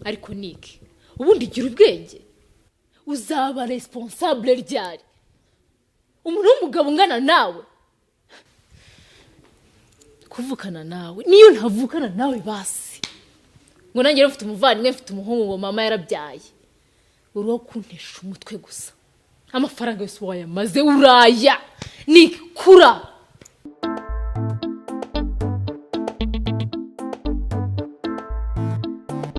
ariko niki ubundi gira ubwenge uzaba responsable ryari umuntu w'umugabo ungana nawe kuvukana nawe niyo ntavukana nawe basi ngo nanjye mfite umuvandimwe mfite umuhungu ngo mama yarabyaye uriho kuntesha umutwe gusa amafaranga yose wayamaze uraya nikura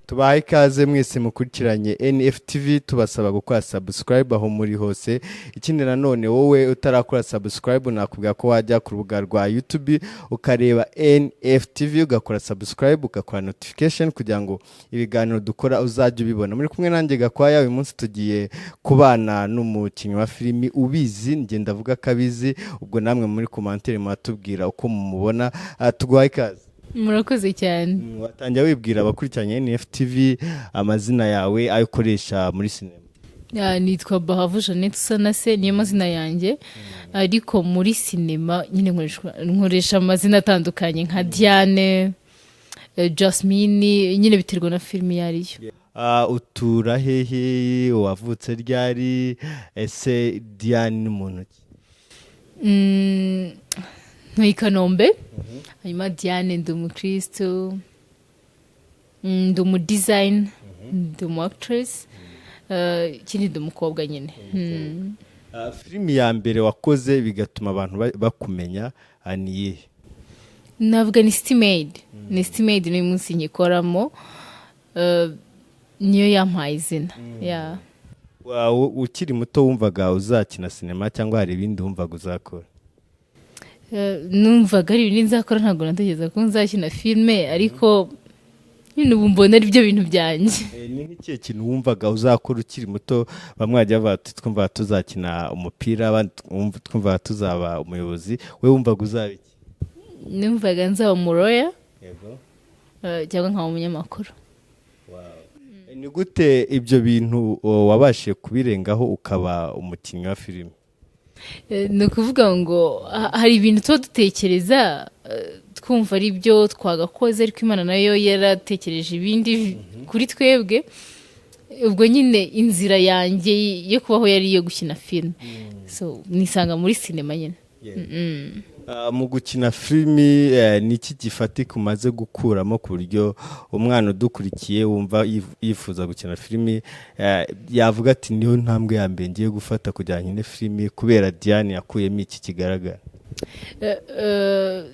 tubaye ikaze mwese mukurikiranye NFTV tubasaba gukora subscribe aho muri hose. Ikindi nanone wowe utarakora subscribe nakubwira ko wajya ku rubuga rwa YouTube ukareba NFTV ugakora subscribe ugakora notification kugira ngo ibiganiro dukora uzajye ubibona. Muri kumwe nanjye Gakwaya uyu munsi tugiye kubana n'umukinnyi wa filimi ubizi ngenda vuga kabizi ubwo namwe muri commentaire mwatubwira uko mumubona. Tuguhaye ikaze. Murakoze cyane. Watangiye wibwira abakurikiranye NFTV amazina yawe ayo ukoresha muri sinema. Nitwa Bahavu Jeannette Sanase niyo mazina yanjye ariko muri sinema nyine nkoresha amazina atandukanye nka Dianne, Jasmine nyine biterwa na filimi yariyo. Utura hehe wavutse ryari ese Dianne n'umuntu ki? Ntuye Kanombe hanyuma Dianne ndi umukristo ndi umudesign ndi actress ikindi ndi umukobwa nyine. Filimi ya mbere wakoze bigatuma abantu bakumenya ni iyihe? Navuga ni City Maid. Ni City Maid ni munsi nyikoramo niyo yampaye izina. Ukiri muto wumvaga uzakina sinema cyangwa hari ibindi wumvaga uzakora? Numvaga ari ibintu nzakora ntabwo natekereza ko nzakina filme ariko nyine ubu mbona ari byo bintu byanjye. Ni nk'ikihe kintu wumvaga uzakora ukiri muto? Bamwe bajya bati twumva tuzakina umupira abandi twumva tuzaba umuyobozi, we wumvaga uzaba iki? Numvaga nzaba umuroya cyangwa nkaba umunyamakuru. Ni gute ibyo bintu wabashije kubirengaho ukaba umukinnyi wa filime? Ni ukuvuga ngo hari ibintu tuba dutekereza twumva ari byo twagakoze ariko Imana nayo yaratekereje ibindi kuri twebwe. Ubwo nyine inzira yanjye yo kubaho yari iyo gukina filime, so nisanga muri sinema nyine. Mu gukina filimi niki gifatika umaze gukuramo ku buryo umwana udukurikiye wumva yifuza gukina filimi yavuga ati niyo ntambwe ya mbere ngiye gufata kugira nkine filimi kubera Dianne yakuyemo iki kigaragara?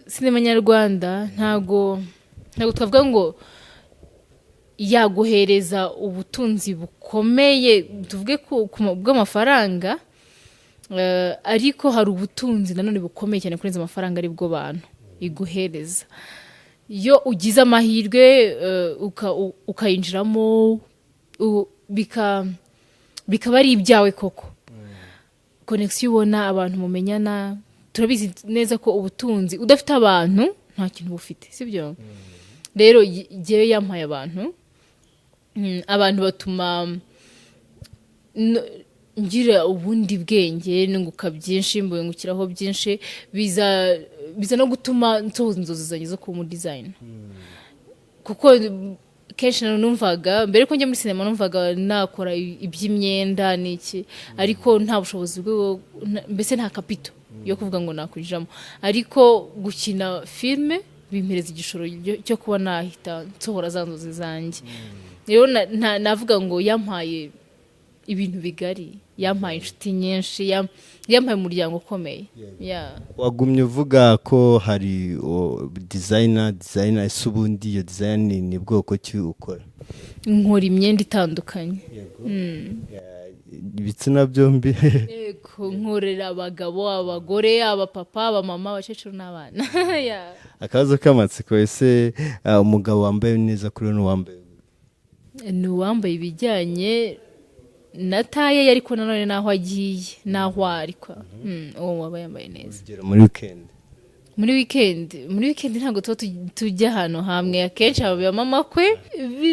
Sinema nyarwanda ntago twavuga ngo yaguhereza ubutunzi bukomeye tuvuge bw'amafaranga, ariko hari ubutunzi nanone bukomeye cyane kurenza amafaranga ari bwo bantu iguhereza. Iyo ugize amahirwe ukayinjiramo bikaba ari ibyawe koko. Connection ubona abantu mumenyana, turabizi neza ko ubutunzi udafite abantu nta kintu bufite, sibyo? Rero giye yampaye abantu batuma ngira ubundi bwenge nunguka byinshi mbungukiraho byinshi biza no gutuma nsohoza inzozi zanjye zo kuba design. Kuko kenshi numvaga mbere ko njya muri sinema numvaga nakora iby'imyenda n'iki ariko nta bushobozi bwo mbese nta kapito yo kuvuga ngo nakujamo, ariko gukina filme bimpereza igishoro cyo kuba nahita nsohora za nzozi zanjye. Rero navuga ngo yampaye ibintu bigari, yampaye inshuti nyinshi, yampaye umuryango ukomeye. Wagumye uvuga ko hari designer isubundi iyo design ni bwoko ki ukora? Nkora imyenda itandukanye. Ibitsina byombi? Yego, nkorera abagabo, abagore, abapapa, abamama, abakecyuru n'abana. Akabazo k'amatsiko, ese umugabo wambaye neza kuri n'uwambaye? Ni uwambaye ibijyanye na taye ariko nanone naho agiye naho ariko uwo waba yambaye neza. Muri weekend ntago tujya hano hamwe, akenshi ababiyama makwe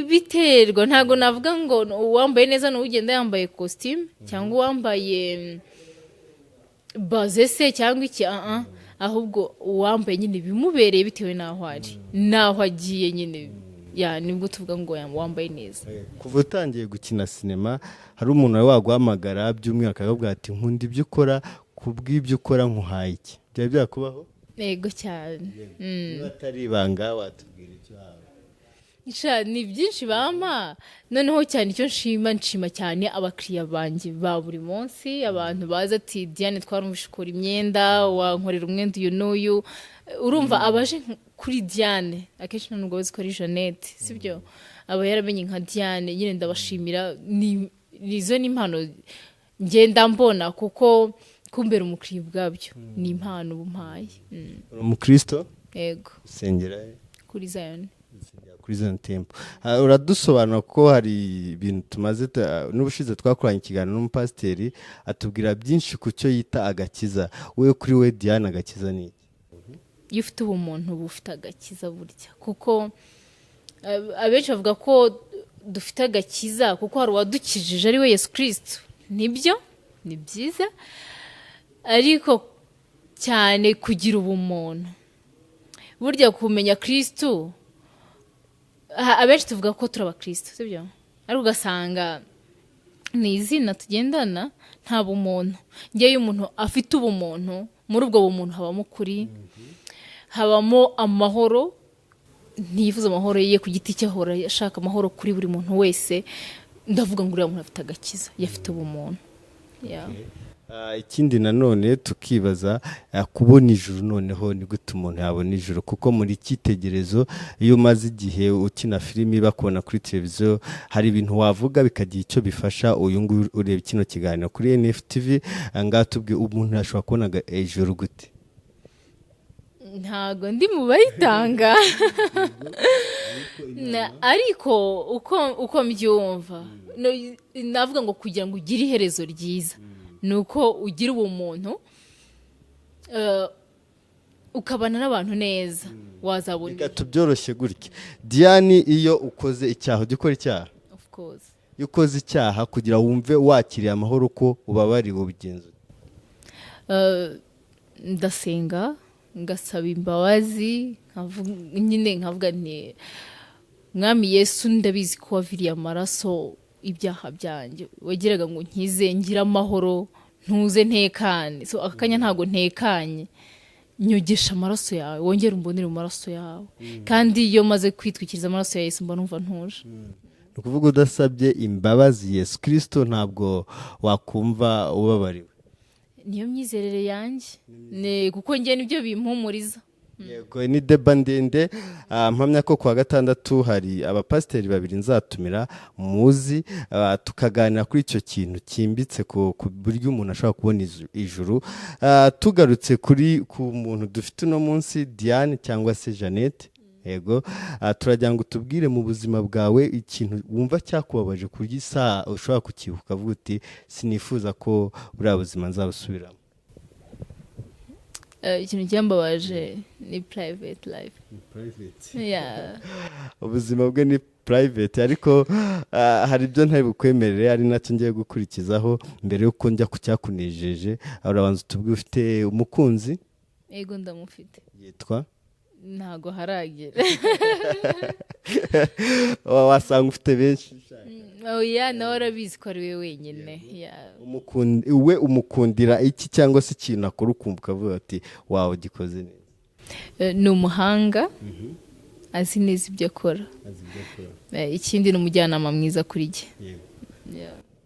biterwa. Ntago navuga ngo uwambaye neza no ugenda yambaye costume cyangwa uwambaye bazese cyangwa iki ahubwo uwambaye nyine bimubereye bitewe naho ari naho agiye nyine ya nibwo tuvuga ngo wambaye neza. Kuva utangiye gukina sinema hari umuntu wari waguhamagara by'umwihariko akavuga ati nkunda ibyo ukora, kubw'ibyo ukora nkuhaye iki? Byari byakubaho? Yego cyane. Niba atari ibanga watubwira icyo hawe. Ni byinshi bampa, noneho cyane icyo nshima cyane abakiriya banjye ba buri munsi, abantu baza ati Dianne twarumvishe ukora imyenda, wankorera umwenda uyu n'uyu, urumva abaje kuri Dianne akenshi nubwo bazi ko ari Jeannette, sibyo? Aba yaramenye nka Dianne, nyine ndabashimira, nizo n'impano ngenda mbona kuko kumbera umukiriya ubwabyo ni impano bumpaye. Uri umukristo? Yego. Usengera kuri Zion. Kuri Zion Temple. Uradusobanura ko hari ibintu tumaze n'ubushize twakoranye ikiganiro n'umupasiteri atubwira byinshi ku cyo yita agakiza. Wowe kuri we Dianne agakiza ni iki? Iyo ufite ubumuntu bufite agakiza burya, kuko abenshi bavuga ko dufite agakiza kuko hari uwadukijije ari we Yesu Kristo. Nibyo, ni byiza, ariko cyane kugira ubumuntu burya kumenya Kristo. Abenshi tuvuga ko turi abakristo, sibyo? Ariko ugasanga ni izina tugendana, nta bumuntu. Ngewe umuntu afite ubumuntu, muri ubwo bumuntu habamo kuri, habamo amahoro, ntiyifuza amahoro ye ku giti cye, ahora ashaka amahoro kuri buri muntu wese. Ndavuga ngo uriya muntu afite agakiza, yafite ubumuntu. Ikindi nanone tukibaza kubona ijuru, noneho ni gute umuntu yabona ijuru? Kuko muri cyitegerezo iyo umaze igihe ukina filimi bakubona kuri televiziyo, hari ibintu wavuga bikagira icyo bifasha. Uyu nguyu ureba kino kiganiro kuri NFTV, ngaha tubwiye umuntu yashobora kubona ijuru gute? Ntago ndi mu bayitanga ariko uko mbyumva navuga ngo kugira ngo ugire iherezo ryiza nuko ugira ubumuntu, ukabana n'abantu neza, wazabona. Reka tubyoroshye gutya, Dianne iyo ukoze icyaha ujya ukora icyaha? Of course. Iyo ukoze icyaha kugira wumve wakiriye amahoro ko ubabariwe ubigenza? Ndasenga, ngasaba imbabazi, nyine nkavuga nti Mwami Yesu, ndabizi ko waviriye amaraso ibyaha byanjye, wagiraga ngo nkize ngira amahoro, ntuze ntekane. So akanya ntago ntekanye, nyogesha amaraso yawe, wongere umbonere mu maraso yawe. Kandi iyo maze kwitwikiriza amaraso ya Yesu mba numva ntuje. Ni ukuvuga udasabye imbabazi Yesu Kristo ntabwo wakumva ubabariwe. Niyo myizerere yanjye, kuko njye nibyo bimpumuriza. Yego, ni deba ndende. Mpamya ko kuwa gatandatu hari abapasiteri babiri nzatumira muzi, tukaganira kuri icyo kintu cyimbitse ku buryo umuntu ashobora kubona ijuru. Tugarutse ku muntu dufite uno munsi, Dianne cyangwa se Jeannette. Yego, turagira ngo tubwire mu buzima bwawe ikintu wumva cyakubabaje ku buryo isaha ushobora kukibuka ukavuga uti sinifuza ko buriya buzima nzabusubiramo. Ikintu cyambabaje ni private life. Ubuzima bwe ni private, ariko hari ibyo ntari bukwemerere, ari nacyo ngiye gukurikizaho mbere yuko njya ku cyakunejeje. Urabanza utubwire, ufite umukunzi? Yego, ndamufite. Yitwa? Ntago haragera. Wasanga ufite benshi? Nawe arabizi ko ari we wenyine. We umukundira iki cyangwa se ikintu akora ukumva ukavuga ati wawe gikoze neza? Ni umuhanga, azi neza ibyo akora. Ikindi ni umujyanama mwiza kuri jye.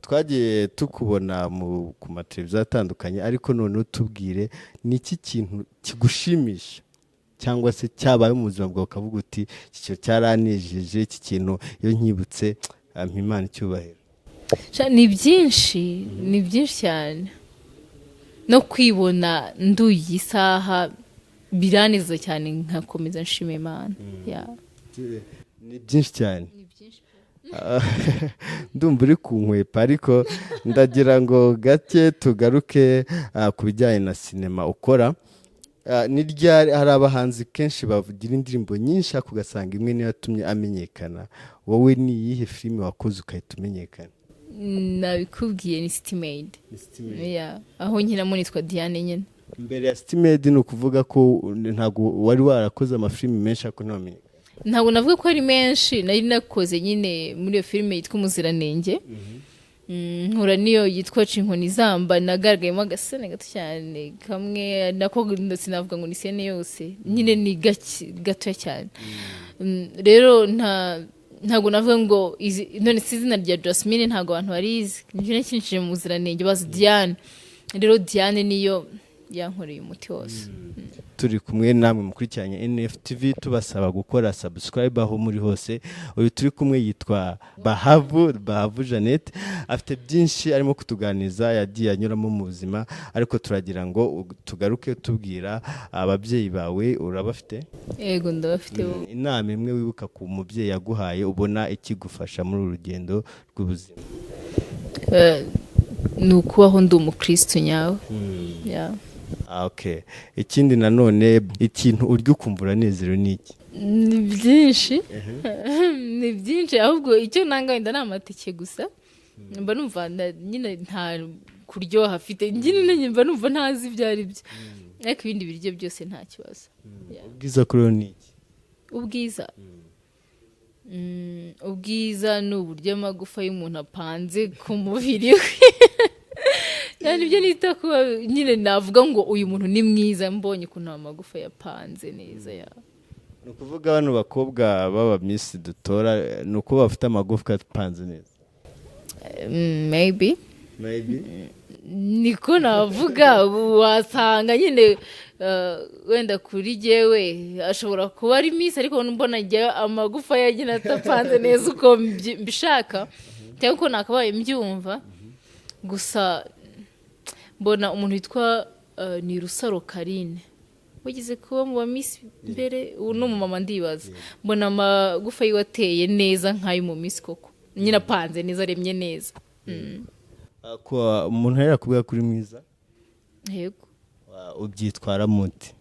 Twagiye tukubona ku mateleviziyo atandukanye, ariko noneho tubwire ni iki kintu kigushimisha cyangwa se cyabaye mu buzima bwawe ukavuga uti iki kintu cyaranejeje, iki kintu iyo nkibutse Imana icyubahiro? Ni byinshi, ni byinshi cyane. No kwibona nduye isaha biraneza cyane, nkakomeza nshima Imana. Ni byinshi cyane. Ndumva uri kunkwepa, ariko ndagira ngo gake tugaruke ku bijyanye na sinema ukora. Hari abahanzi kenshi bavugira indirimbo nyinshi ariko ugasanga imwe niyo yatumye amenyekana. Wowe ni iyihe filime wakoze ukahita umenyekana? Nabikubwiye, ni City Maid. Aho nkinamo nitwa Dianne nyine. Mbere ya City Maid ni ukuvuga ko ntabwo wari warakoze amafilime menshi ariko ntiwamenyekana? ntabwo navuga ko ari menshi nari nakoze nyine muri iyo filime yitwa Umuziranenge. Nkura niyo yitwa Cinkoni Zamba nagaragayemo agasene gato cyane kamwe nako sinavuga ngo ni sene yose nyine ni gato cyane. Rero ntabwo navuga ngo none izina rya Jasmine ntabwo abantu barizi nibyo nakinshije mu Muziranenge bazi Dianne. Rero Dianne niyo yankoreye umuti wose. Turi kumwe namwe mukurikiranye NFTV tubasaba gukora subscribe aho muri hose. Uyu turi kumwe yitwa Bahavu Jeannette, afite byinshi arimo kutuganiza yagiye anyuramo mu buzima, ariko turagira ngo tugaruke tubwira ababyeyi bawe urabafite? Yego ndabafite. Inama imwe wibuka ku mubyeyi yaguhaye ubona ikigufasha muri urugendo rw'ubuzima? Ni ukubaho ndi umukristo nyawe. Okay. Ikindi nanone ikintu urya ukumva uranezerewe ni iki? Ni byinshi. Ni byinshi ahubwo icyo nanga wenda ni amatike gusa. Mba numva nyine nta kuryoha afite. Nyine mba numva ntazi ibyo ari byo. Ariko ibindi biryo byose nta kibazo. Ubwiza kuri ni iki? Ubwiza. Ubwiza ni uburyo amagufa y'umuntu apanze ku mubiri we. Yani ibyo nita kuba nyine navuga ngo uyu muntu ni mwiza mbonye ukuntu amagufa yapanze neza ya. Ni ukuvuga bano bakobwa baba Miss dutora ni uko bafite amagufa apanze neza? Maybe. Niko navuga wasanga nyine wenda kuri jewe ashobora kuba ari Miss ariko mbona njye amagufa yagina atapanze neza uko mbishaka cyangwa ko nakabaye mbyumva gusa. Mbona umuntu witwa ni Rusaro Carine wagize kuba mu Miss mbere no mu mama ndibaza, mbona amagufa yiwateye neza nkayo mu Miss koko nyina panze neza remye neza. Ko umuntu yarakubwira kuri mwiza? Yego. Ubyitwara muti?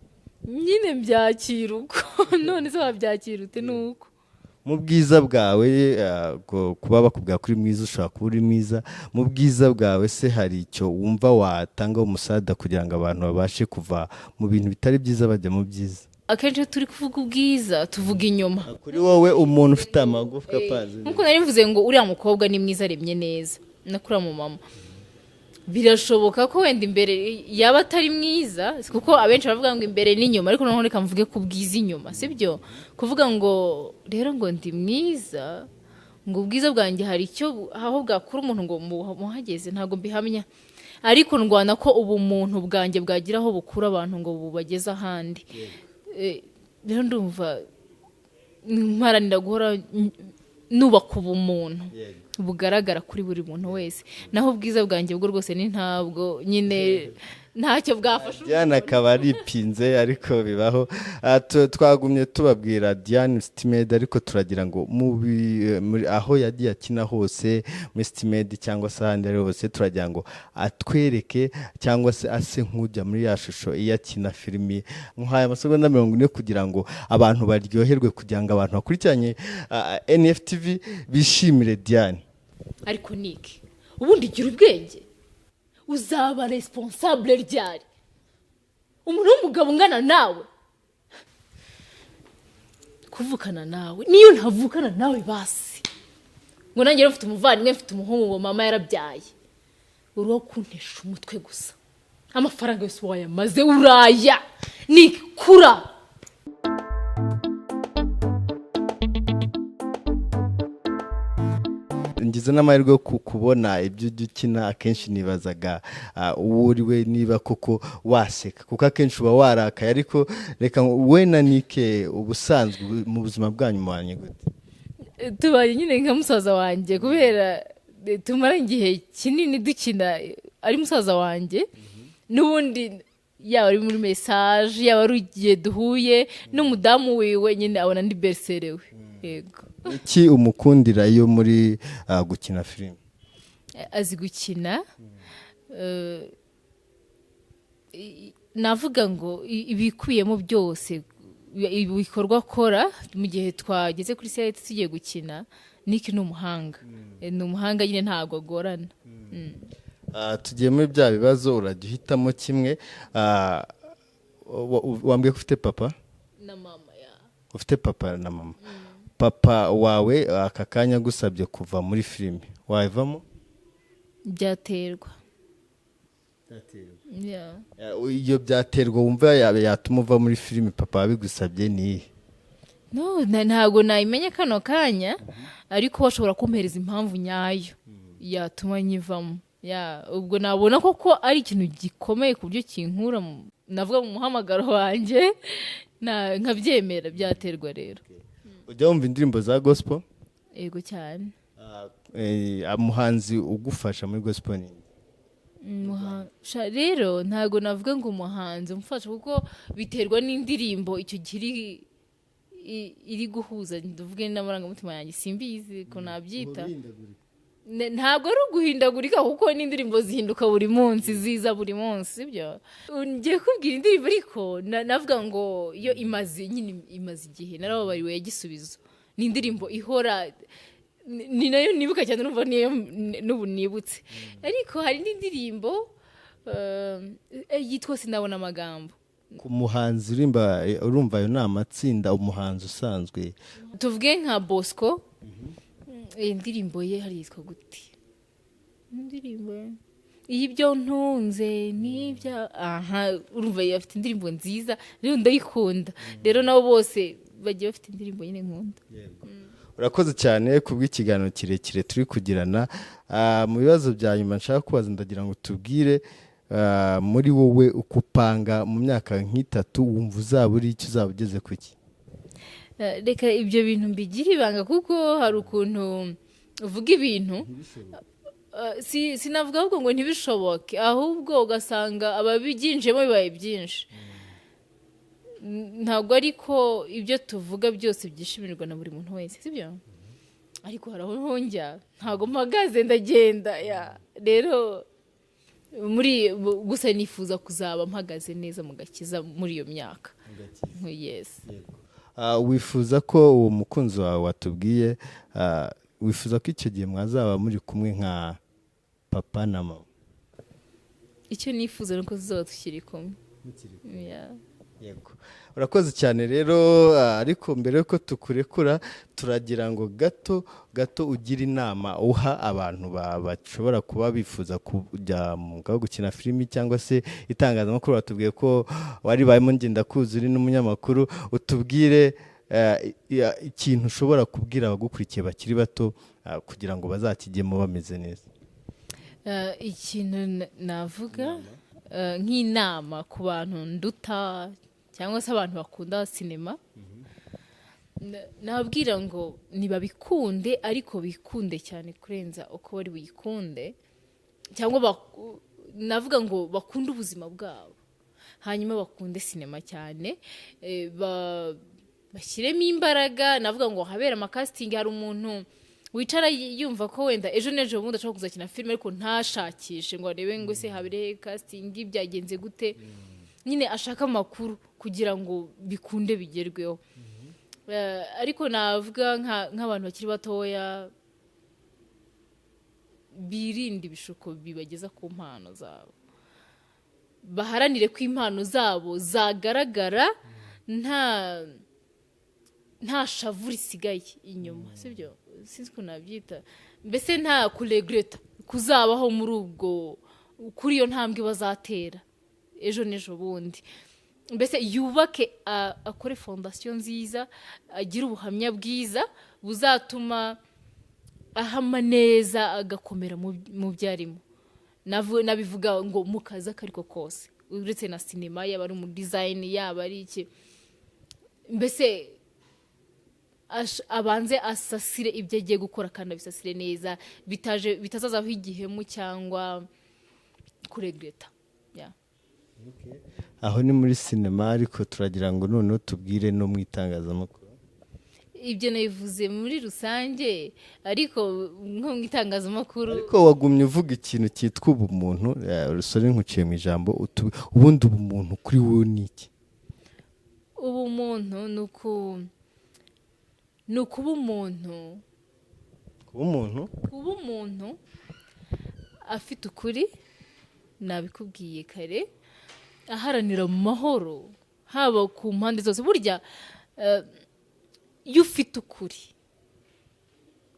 Nyine byakira uko none se wabyakira ute nuko mu bwiza bwawe kuba bakubwira kuri mwiza ushaka kuba uri mwiza. Mu bwiza bwawe se hari icyo wumva watanga umusada kugira ngo abantu babashe kuva mu bintu bitari byiza bajya mu byiza? Akenshi turi kuvuga ubwiza tuvuga inyuma. Kuri wowe umuntu ufite amagufwa apanze nkuko nari mvuze ngo uriya mukobwa ni mwiza remye neza nakura mu mama, birashoboka ko wenda imbere yaba atari mwiza kuko abenshi baravuga ngo imbere n'inyuma, ariko noneho reka mvuge ku bwiza inyuma, sibyo kuvuga ngo rero ngo ndi mwiza ngo ubwiza bwanjye hari icyo aho bwakura umuntu ngo muhageze, ntago mbihamya, ariko ndwana ko ubu muntu bwanjye bwagira aho bukura abantu ngo bubageze ahandi. Rero ndumva mparanira guhora nubaka ubumuntu bugaragara kuri buri muntu wese, naho ubwiza bwanjye bwo rwose ni ntabwo nyine ntacyo bwafasha. Dianne akaba aripinze ariko bibaho. Twagumye tubabwira Dianne City Maid, ariko turagira ngo muri aho yagiye akina hose muri City Maid cyangwa se ahandi ari hose, turagira ngo atwereke cyangwa se ase nk'ujya muri ya shusho iyo akina filimi nk'aya amasegonda 40 kugira ngo abantu baryoherwe, kugira ngo abantu bakurikiranye NFTV bishimire Dianne. Ariko niki ubundi gira ubwenge, uzaba responsable ryari umuntu w'umugabo ungana nawe, kuvukana nawe niyo ntavukana nawe basi ngo nanjye mfite umuvandimwe mfite umuhungu mama yarabyaye, uruho kuntesha umutwe gusa amafaranga yose wayamaze uraya nikura. Ngize n'amahirwe yo kubona ibyo ukina, akenshi nibazaga uriwe niba koko waseka, kuko akenshi uba warakaye, ariko reka we na Nike ubusanzwe mu buzima bwanyu mubanye gute? Tubaye nyine nka musaza wanjye kubera tumara igihe kinini dukina, ari musaza wanjye n'ubundi yaba ari muri message yaba ari igihe duhuye n'umudamu wiwe nyine abona ndi berserewe. Yego. Iki umukundira iyo muri gukina filime? Azi gukina, navuga ngo ibikuyemo byose ibikorwa akora mu gihe twageze kuri set tugiye gukina. Niki numuhanga, numuhanga nyine ntago agorana. Tugiye muri bya bibazo urajya uhitamo kimwe. Wambwiye ko ufite papa na mama? ufite papa na mama. Papa wawe aka kanya gusabye kuva muri filime wayivamo? Byaterwa. Iyo byaterwa wumva yatuma uva muri filime papa wabigusabye ni? No, ntago nayimenya kano kanya ariko bashobora kumpereza impamvu nyayo yatuma nyivamo. Ubwo nabona koko ari ikintu gikomeye ku buryo kinkura navuga mu muhamagaro wanjye nkabyemera. Byaterwa rero. Ujya wumva indirimbo za gospel? Yego cyane. Umuhanzi ugufasha muri gospel ni? Rero ntago navuga ngo umuhanzi umfasha kuko biterwa n'indirimbo icyo gihe iri guhuza ndavuge n'amarangamutima yanjye simbizi ko nabyita. Ntabwo ari uguhindagurika kuko n'indirimbo zihinduka buri munsi, ziza buri munsi, sibyo? Ngiye kubwira indirimbo ariko navuga ngo iyo imaze igihe narababariwe yagisubizo. Ni indirimbo ihora ni nayo nibuka cyane numva niyo n'ubu nibutse. Ariko hari n'indirimbo yitwa Sinabona Amagambo. Ku muhanzi urumva ayo ni amatsinda umuhanzi usanzwe tuvuge nka Bosco. Indirimbo ye hari yitwa gute? Indirimbo ibyo ntunze n'ibya urumva afite indirimbo nziza rero ndayikunda. Rero nabo bose bagiye bafite indirimbo nyine nkunda. Urakoze cyane kubw'ikiganiro kirekire turi kugirana. Mu bibazo bya nyuma nshaka kubaza ndagira ngo tubwire muri wowe ukupanga mu myaka nk'itatu wumva uzaba uri icyo uzaba ugeze kuki? Reka ibyo bintu mbigira ibanga kuko hari ukuntu uvuga ibintu sinavuga ahubwo ngo ntibishoboke ahubwo ugasanga ababiginjemo bibaye byinshi. Ntabwo ariko ibyo tuvuga byose byishimirwa na buri muntu wese, sibyo? Ariko hari aho njya ntabwo mpagaze ndagenda. Rero muri gusa nifuza kuzaba mpagaze neza mu gakiza muri iyo myaka. Yes. Wifuza ko uwo mukunzi wawe watubwiye wifuza ko icyo gihe mwazaba muri kumwe nka papa na mama? Icyo nifuza nuko tuzaba tukiri kumwe. Yego. Urakoze cyane rero ariko mbere yuko tukurekura turagira ngo gato ugira inama uha abantu bashobora kuba bifuza kujya mu gukina filimi cyangwa se itangazamakuru. Watubwiye ko wari bayemo ngenda kuzi uri n'umunyamakuru. Utubwire ikintu ushobora kubwira abagukurikiye bakiri bato kugira ngo bazakijyemo bameze neza. Ikintu navuga nk'inama ku bantu nduta cyangwa se abantu bakunda sinema, nababwira ngo nibabikunde ariko bikunde cyane kurenza uko bari buyikunde, cyangwa navuga ngo bakunde ubuzima bwabo hanyuma bakunde sinema cyane, bashyiremo imbaraga. Navuga ngo habera amakasitingi, hari umuntu wicara yumva ko wenda ejo n'ejo bundi ashobora kuzakina filime ariko ntashakishe ngo arebe ngo se habere casting byagenze gute. Nyine ashaka amakuru kugira ngo bikunde bigerweho. Ariko navuga nk'abantu bakiri batoya birinde ibishuko bibageza ku mpano zabo, baharanire ko impano zabo zagaragara nta shavu risigaye inyuma, sibyo? Sinzi ko nabyita, mbese nta kuregreta kuzabaho muri ubwo kuri iyo ntambwe bazatera ejo n'ejo bundi. Mbese yubake akore fondasiyo nziza, agira ubuhamya bwiza buzatuma ahama neza agakomera mu byarimo. Nabivuga ngo mu kazi akariko kose uretse na sinema, yaba ari mu design, yaba ari iki, mbese abanze asasire ibyo agiye gukora kandi abisasire neza, bitazazaho igihemu cyangwa kuregreta. Aho ni muri sinema, ariko turagira ngo noneho tubwire no mu itangazamakuru. Ibyo nabivuze muri rusange, ariko nko mu itangazamakuru. Ariko wagumye uvuga ikintu cyitwa ubumuntu, rusore nkuciye mu ijambo. Ubundi ubumuntu kuri wowe ni iki? Ubumuntu ni ukuba umuntu. Kuba umuntu afite ukuri, nabikubwiye kare, aharanira mu mahoro haba ku mpande zose. Burya iyo ufite ukuri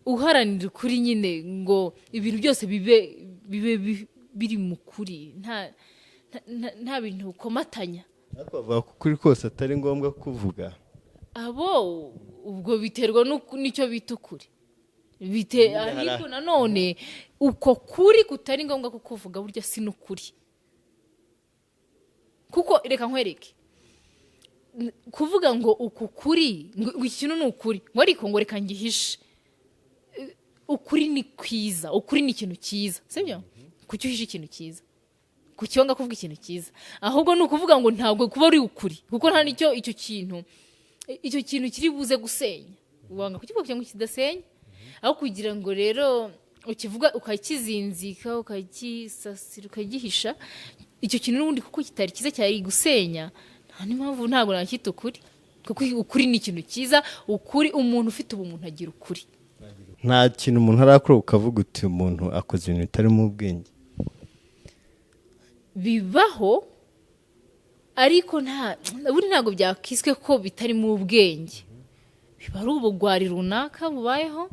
uharanira ukuri nyine ngo ibintu byose bibe biri mu kuri nta bintu ukomatanya. ariko bavuga ko ukuri kose atari ngombwa kuvuga. Abo ubwo biterwa n'icyo bita ukuri. Ariko nanone uko kuri kutari ngombwa kukuvuga burya si n'ukuri. Kuko reka nkwereke kuvuga ngo uku kuri ngo ikintu ni ukuri ngo ariko ngo reka ngihishe. Ukuri ni kwiza, ukuri ni ikintu cyiza, sibyo? Kuki uhishe ikintu cyiza? Kuki wanga kuvuga ikintu cyiza? Ahubwo ni ukuvuga ngo ntabwo kuba ari ukuri kuko nta nicyo icyo kintu kiri buze gusenya. Wanga kukivuga cyangwa kidasenya aho kugira ngo rero ukivuga ukakizinzika ukakisasira ukagihisha icyo kintu n'ubundi kuko kitari cyiza cyari gusenya. Nta n'impamvu ntabwo nakita ukuri kuko ukuri ni ikintu cyiza. Ukuri umuntu ufite ubumuntu agira ukuri. Nta kintu umuntu arakora ukavuga uti umuntu akoze ibintu bitari mu bwenge. Bibaho ariko ntabwo byakiswe ko bitari mu bwenge. Biba ari ubugwari runaka bubayeho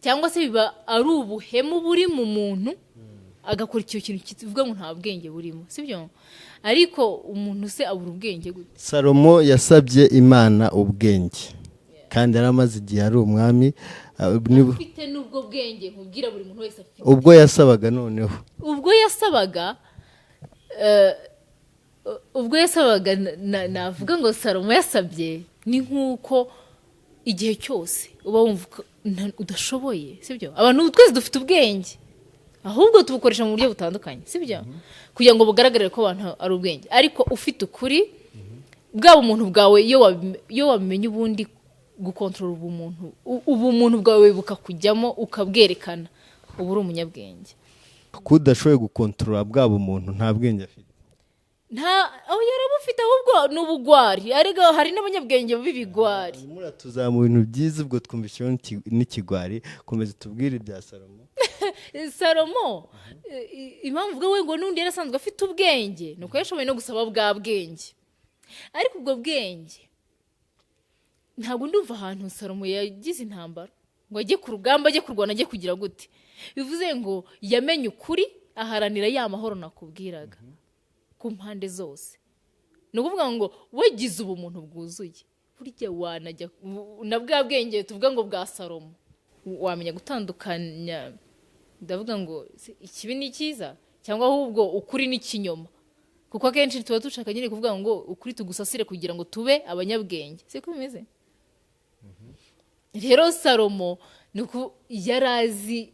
cyangwa se biba ari ubuhemu buri mu muntu agakora icyo kintu kivuga ngo nta bwenge burimo, sibyo? Ariko umuntu se abura ubwenge gute? Salomo yasabye Imana ubwenge kandi yaramaze igihe ari umwami. Afite n'ubwo bwenge nkubwira buri muntu wese afite. Ubwo yasabaga noneho navuga ngo Salomo yasabye ni nk'uko igihe cyose uba wumva udashoboye, sibyo? Abantu twese dufite ubwenge ahubwo tubukoresha mu buryo butandukanye, sibyo? Kugira ngo bugaragare ko abantu ari ubwenge. Ariko ufite ukuri bwaba umuntu bwawe iyo wabimenye ubundi gukontorora ubumuntu bwawe bukakujyamo ukabwerekana ubu uri umunyabwenge. Kudashoboye gukontorora bwaba umuntu nta bwenge afite. Aho yarabufite ahubwo n'ubugwari. Ariko hari n'abanyabwenge b'ibigwari. Muratuza mu bintu byiza ubwo twumvisheho n'ikigwari. Komeza tubwire ibya Salomo. Salomo impamvu uvuga we ngo n'undi yarasanzwe afite ubwenge nuko yashoboye no gusaba bwa bwenge. Ariko ubwo bwenge ntabwo ndumva ahantu Salomo yagize intambara ngo ajye ku rugamba ajye kurwana ajye kugira gute. Bivuze ngo yamenye ukuri aharanira ya mahoro nakubwiraga ku mpande zose. Ni ukuvuga ngo wagize ubumuntu bwuzuye burya wanajya na bwa bwenge tuvuga ngo bwa Salomo wamenya gutandukanya. Ndavuga ngo ikibi ni cyiza cyangwa ahubwo ukuri ni kinyoma kuko akenshi tuba dushaka nyine kuvuga ngo ukuri tugusasire kugira ngo tube abanyabwenge. Siko bimeze? Rero Salomo nuko yarazi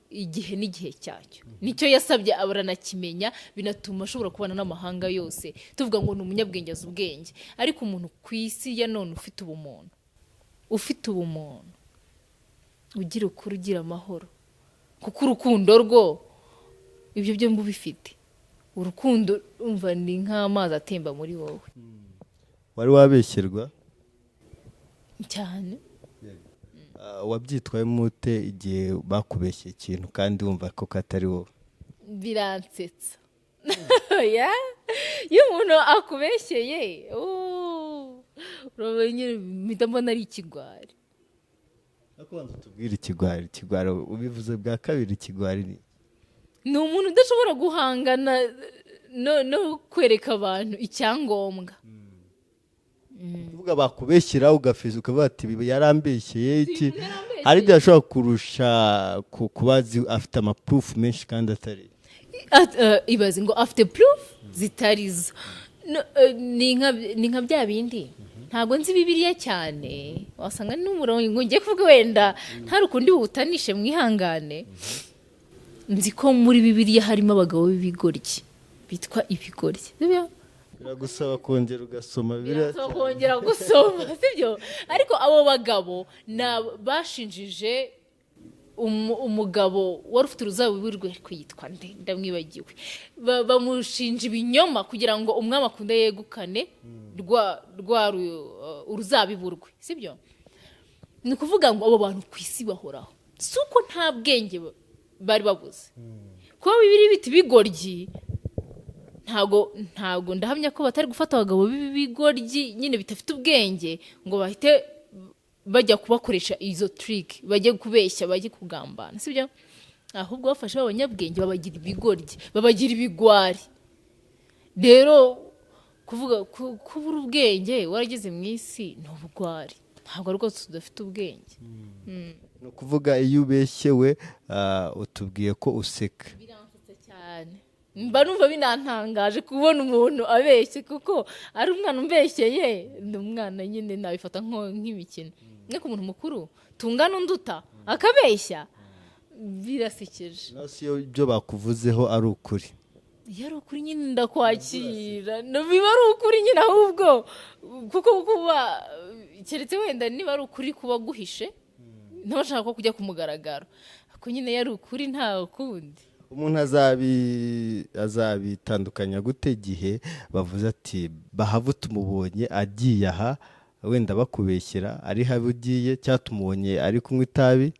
igihe n'igihe cyacyo. Nicyo yasabye abaranakimenya binatuma ashobora kubana n'amahanga yose. Tuvuga ngo ni umunyabwenge azi ubwenge. Ariko umuntu ku isi ya none ufite ubumuntu ugira ukuri ugira amahoro kuko urukundo rwo ibyo byo mbubifite. Urukundo umva ni nk'amazi atemba muri wowe. Wari wabeshyerwa cyane? Wabyitwayemo ute igihe bakubeshye ikintu kandi wumva ko katari wowe? Biransetsa. Iyo umuntu akubeshyeye mpita mbona ari ikigwari. Ariko wanza tubwire ikigwari ubivuze bwa kabiri. Ikigwari ni umuntu udashobora guhangana no kwereka abantu icyangombwa. Kuvuga bakubeshyira ugafiza ukavuga ati yarambeshyeye iki. Hari ibyo ashobora kurusha kubazi afite amaproof menshi kandi atari. Ibaze ngo afite proof zitarizo. Ni nka bya bindi ntabwo nzi Bibiliya cyane wasanga n'umurongo ngiye kuvuga wenda nta rukundi butanishe mwihangane. Nzi ko muri Bibiliya harimo abagabo b'ibigoryi bitwa ibigoryi. Biragusaba kongera ugasoma kongera gusoma, sibyo? Ariko abo bagabo bashinjije umugabo wari ufite uruzabibu rwe kwitwa ndamwibagiwe. Bamushinja ibinyoma kugira ngo umwami akunda yegukane uruzabibu rwe, sibyo? Ni ukuvuga ngo abo bantu ku isi bahoraho si uko nta bwenge bari babuze. Kuba Bibiliya biti bigoryi ntago ndahamya ko batari gufata abagabo b'ibigoryi nyine bitafite ubwenge ngo bahite bajya kubakoresha izo trick bajye kubeshya bajye kugambana sibyo ahubwo bafasha abanyabwenge babagira ibigoryi babagira ibigwari rero kuvuga kubura ubwenge warageze mu isi ni ubugwari ntabwo rwose tudafite ubwenge no kuvuga iyo ubeshyewe utubwiye ko useka biramfutse cyane mba numva binantangaje kubona umuntu abeshye kuko ari umwana umbeshyeye ni umwana nyine nabifata nk'imikino niko umuntu mukuru tungana unduta akabeshya birasekeje nasi iyo ibyo bakuvuzeho ari ukuri iyo ari ukuri nyine ndakwakira biba ari ukuri nyine ahubwo kuko kuba keretse wenda niba ari ukuri kuba guhishe ntabashaka ko kujya ku mugaragaro ariko nyine iyo ari ukuri nta kundi umuntu azabitandukanya gute igihe bavuze ati bahava tumubonye agiye aha wenda bakubeshyera ari habi ugiye cyangwa tumubonye ari kunywa itabi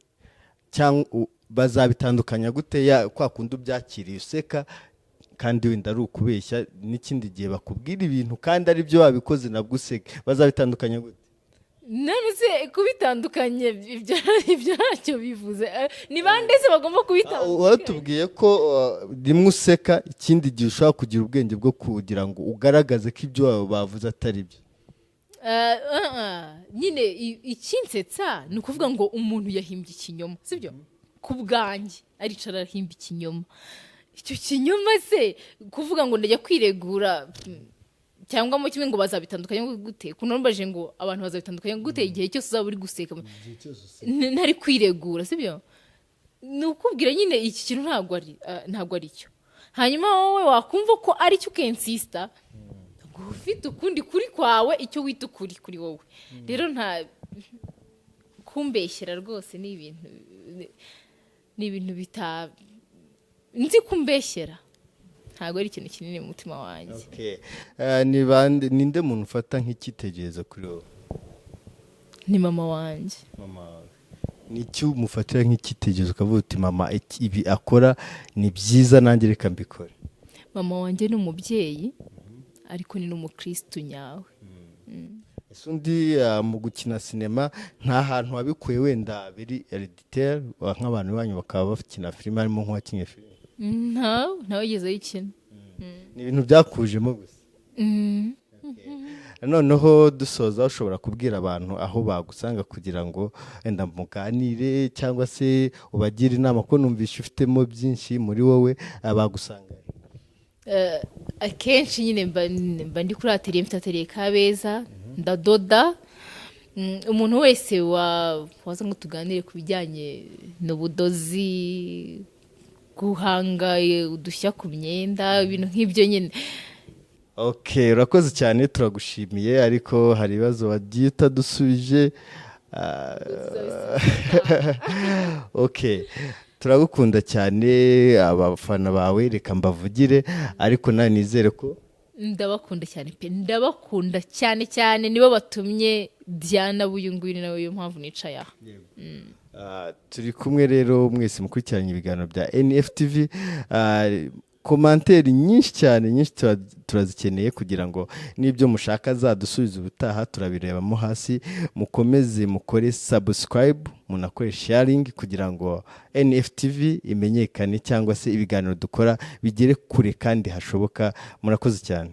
cyangwa bazabitandukanya gute kwa kundi ubyakiriye useka kandi wenda ari ukubeshya n'ikindi gihe bakubwira ibintu kandi ari byo wabikoze nabwo useka bazabitandukanya gute none se kubitandukanye ibyo ntacyo bivuze ni bande se bagomba kubitandukanya watubwiye ko rimwe useka ikindi gihe ushobora kugira ubwenge bwo kugira ngo ugaragaze ko ibyo bavuze atari byo nyine ikinsetsa ni ukuvuga ngo umuntu yahimbye ikinyoma sibyo ku bwanjye aricara arahimba ikinyoma icyo kinyoma se kuvuga ngo ndajya kwiregura cyangwa mu kimwe ngo bazabitandukanya gute kunombaje ngo abantu bazabitandukanya gute igihe cyose uzaba uri guseka ntari kwiregura sibyo ni ukubwira nyine iki kintu ntabwo ari cyo hanyuma wowe wakumva ko ari cyo ukensista ufite ukundi kuri kwawe icyo wita ukuri kuri wowe rero nta kumbeshyera rwose ni ibintu nzi kumbeshyera ntabwo ari ikintu kinini mu mutima wanjye ninde muntu ufata nk'icyitegererezo kuri wowe ni mama wanjye ni icyo umufatira nk'icyitegererezo ukavuga uti mama ibi akora ni byiza nanjye reka mbikore mama wanjye ni umubyeyi ariko ni n'umukristo nyawe ese undi mu gukina sinema nta hantu wabikuye wenda biri hereditaire nk'abantu banyu bakaba bakina filime harimo nk'uwakinnye filime ntawe wigeze ayikina ni ibintu byakujemo gusa noneho dusoza ushobora kubwira abantu aho bagusanga kugira ngo wenda muganire cyangwa se ubagire inama ko numvishe ufitemo byinshi muri wowe bagusanga akenshi nyine mba ndi kuri atelier mfite atelier Kabeza ndadoda umuntu wese waza ngo tuganire ku bijyanye n'ubudozi guhanga udushya ku myenda ibintu nk'ibyo nyine urakoze cyane turagushimiye ariko hari ibibazo wagiye utadusubije turagukunda cyane abafana bawe reka mbavugire ariko nawe nizere ko ndabakunda cyane pe ndabakunda cyane cyane nibo batumye Diana buyu nguyu ni nawe yo mpamvu nicaye aha turi kumwe rero mwese mukurikiranye ibiganiro bya NFTV komanteri nyinshi cyane turazikeneye kugira ngo n'ibyo mushaka zadusubiza ubutaha turabirebamo hasi mukomeze mukore subscribe munakore sharing kugira ngo NFTV imenyekane cyangwa se ibiganiro dukora bigere kure kandi hashoboka murakoze cyane